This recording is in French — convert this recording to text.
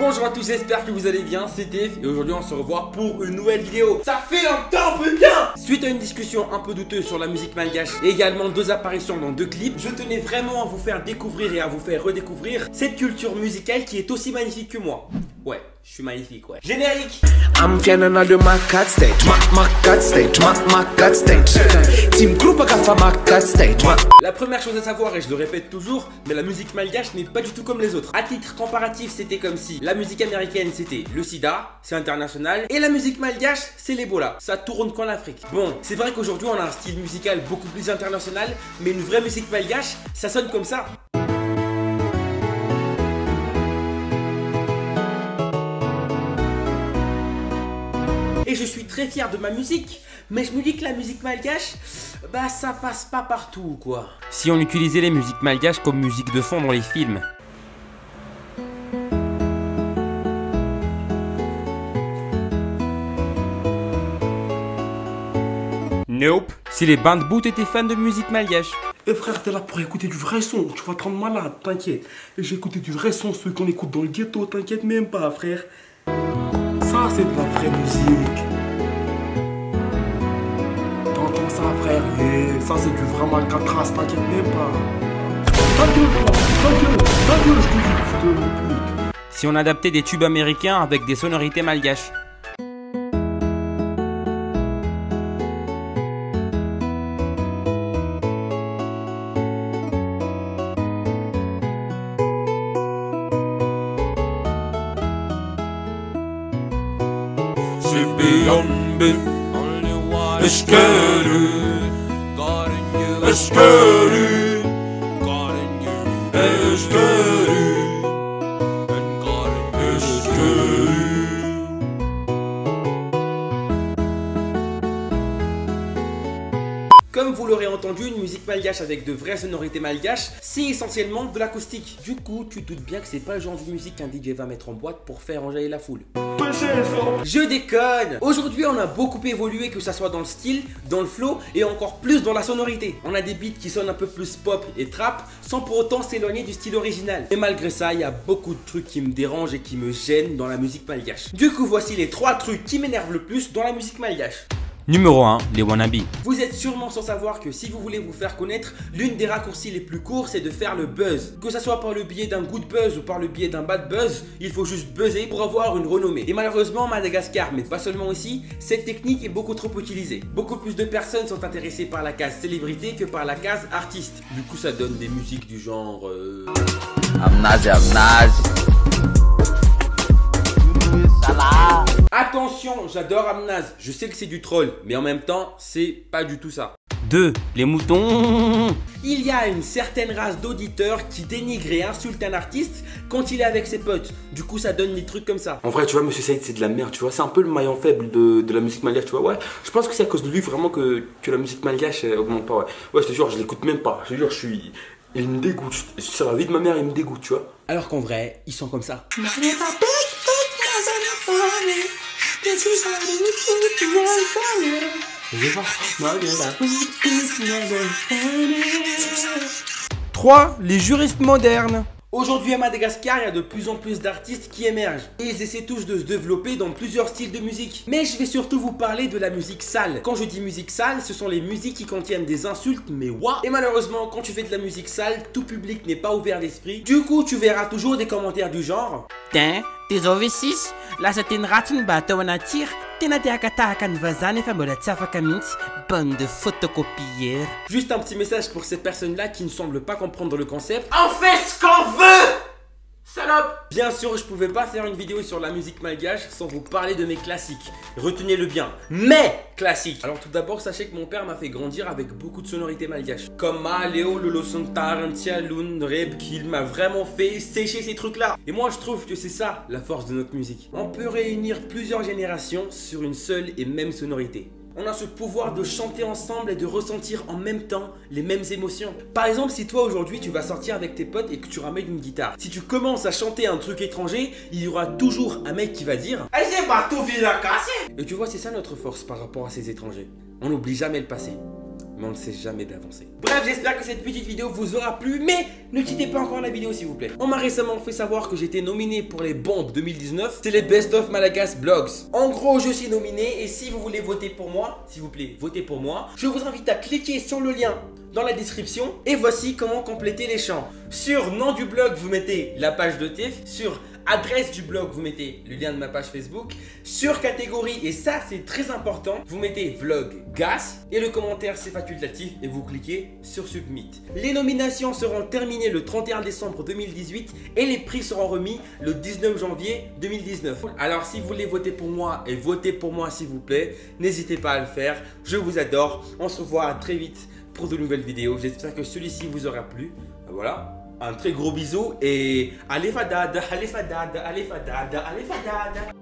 Bonjour à tous, j'espère que vous allez bien, c'est Dave et aujourd'hui on se revoit pour une nouvelle vidéo. Ça fait longtemps putain. Suite à une discussion un peu douteuse sur la musique malgache et également 2 apparitions dans 2 clips, je tenais vraiment à vous faire découvrir et à vous faire redécouvrir cette culture musicale qui est aussi magnifique que moi. Ouais, je suis magnifique, ouais. Générique. I'm getting another cat stage, cat stage, cat stage. Team group cat stage. La première chose à savoir, et je le répète toujours, mais la musique malgache n'est pas du tout comme les autres. À titre comparatif, c'était comme si la musique américaine c'était le sida, c'est international, et la musique malgache c'est l'Ebola. Ça tourne qu'en Afrique. Bon, c'est vrai qu'aujourd'hui on a un style musical beaucoup plus international, mais une vraie musique malgache, ça sonne comme ça. Et je suis très fier de ma musique, mais je me dis que la musique malgache, bah ça passe pas partout quoi. Si on utilisait les musiques malgaches comme musique de fond dans les films. Nope. Si les bandes boot étaient fans de musique malgache. Eh frère, t'es là pour écouter du vrai son, tu vas te rendre malade, t'inquiète. Et j'ai écouté du vrai son, ceux qu'on écoute dans le ghetto, t'inquiète même pas frère. Ça c'est de la vraie musique. T'entends ça frère, et ça c'est du vrai Malcatras, t'inquiète même pas. Ta gueule toi, ta gueule, je te dis, je te pute. Si on adaptait des tubes américains avec des sonorités malgaches. Comme vous l'aurez entendu, une musique malgache avec de vraies sonorités malgaches, c'est essentiellement de l'acoustique. Du coup, tu te doutes bien que c'est pas le genre de musique qu'un DJ va mettre en boîte pour faire enjailler la foule. Je déconne! Aujourd'hui, on a beaucoup évolué, que ça soit dans le style, dans le flow et encore plus dans la sonorité. On a des beats qui sonnent un peu plus pop et trap sans pour autant s'éloigner du style original. Et malgré ça, il y a beaucoup de trucs qui me dérangent et qui me gênent dans la musique malgache. Du coup, voici les 3 trucs qui m'énervent le plus dans la musique malgache. Numéro 1, les wannabes. Vous êtes sûrement sans savoir que si vous voulez vous faire connaître, l'une des raccourcis les plus courts c'est de faire le buzz. Que ça soit par le biais d'un good buzz ou par le biais d'un bad buzz, il faut juste buzzer pour avoir une renommée. Et malheureusement à Madagascar, mais pas seulement ici, cette technique est beaucoup trop utilisée. Beaucoup plus de personnes sont intéressées par la case célébrité que par la case artiste. Du coup ça donne des musiques du genre... Attention, j'adore Amnaz, je sais que c'est du troll, mais en même temps, c'est pas du tout ça. 2. Les moutons. Il y a une certaine race d'auditeurs qui dénigre et insulte un artiste quand il est avec ses potes. Du coup, ça donne des trucs comme ça. En vrai, tu vois, Monsieur Saïd, c'est de la merde, tu vois. C'est un peu le maillon faible de la musique malgache, tu vois. Ouais, je pense que c'est à cause de lui vraiment que la musique malgache augmente pas, ouais. Ouais, je te jure, je l'écoute même pas. Je te jure, il me dégoûte. Sur la vie de ma mère, il me dégoûte, tu vois. Alors qu'en vrai, ils sont comme ça. 3. Les juristes modernes. Aujourd'hui à Madagascar, il y a de plus en plus d'artistes qui émergent et ils essaient tous de se développer dans plusieurs styles de musique. Mais je vais surtout vous parler de la musique sale. Quand je dis musique sale, ce sont les musiques qui contiennent des insultes, mais waouh. Et malheureusement, quand tu fais de la musique sale, tout public n'est pas ouvert d'esprit. Du coup, tu verras toujours des commentaires du genre: Tiens, tes OV6, là c'était une ratine bateau en attire. Bande de photocopieurs. Juste un petit message pour ces personnes-là qui ne semblent pas comprendre le concept. On fait ce qu'on veut! Salope! Bien sûr, je pouvais pas faire une vidéo sur la musique malgache sans vous parler de mes classiques. Retenez-le bien, mes classiques! Alors tout d'abord, sachez que mon père m'a fait grandir avec beaucoup de sonorités malgaches. Comme Ma, Léo, Lolo Santar, Antia, Lun, Reb, qu'il m'a vraiment fait sécher ces trucs-là. Et moi, je trouve que c'est ça, la force de notre musique. On peut réunir plusieurs générations sur une seule et même sonorité. On a ce pouvoir de chanter ensemble et de ressentir en même temps les mêmes émotions. Par exemple, si toi aujourd'hui tu vas sortir avec tes potes et que tu ramènes une guitare, si tu commences à chanter un truc étranger, il y aura toujours un mec qui va dire « Et tu vois, c'est ça notre force par rapport à ces étrangers. On n'oublie jamais le passé. mais on ne sait jamais d'avancer. Bref, j'espère que cette petite vidéo vous aura plu, mais ne quittez pas encore la vidéo s'il vous plaît. On m'a récemment fait savoir que j'étais nominé pour les bombes 2019, c'est les Best of Malagasy Blogs. En gros, je suis nominé et si vous voulez voter pour moi, s'il vous plaît, votez pour moi. Je vous invite à cliquer sur le lien dans la description et voici comment compléter les champs. Sur nom du blog, vous mettez la page de TIFF, sur adresse du blog, vous mettez le lien de ma page Facebook, sur catégorie, et ça c'est très important, vous mettez vlog gas et le commentaire c'est facultatif et vous cliquez sur submit. Les nominations seront terminées le 31 décembre 2018 et les prix seront remis le 19 janvier 2019. Alors si vous voulez voter pour moi et votez pour moi s'il vous plaît, n'hésitez pas à le faire, je vous adore, on se revoit très vite pour de nouvelles vidéos, j'espère que celui-ci vous aura plu, voilà. Un très gros bisou et allez fadad, allez fadad, allez fadad, allez fadad.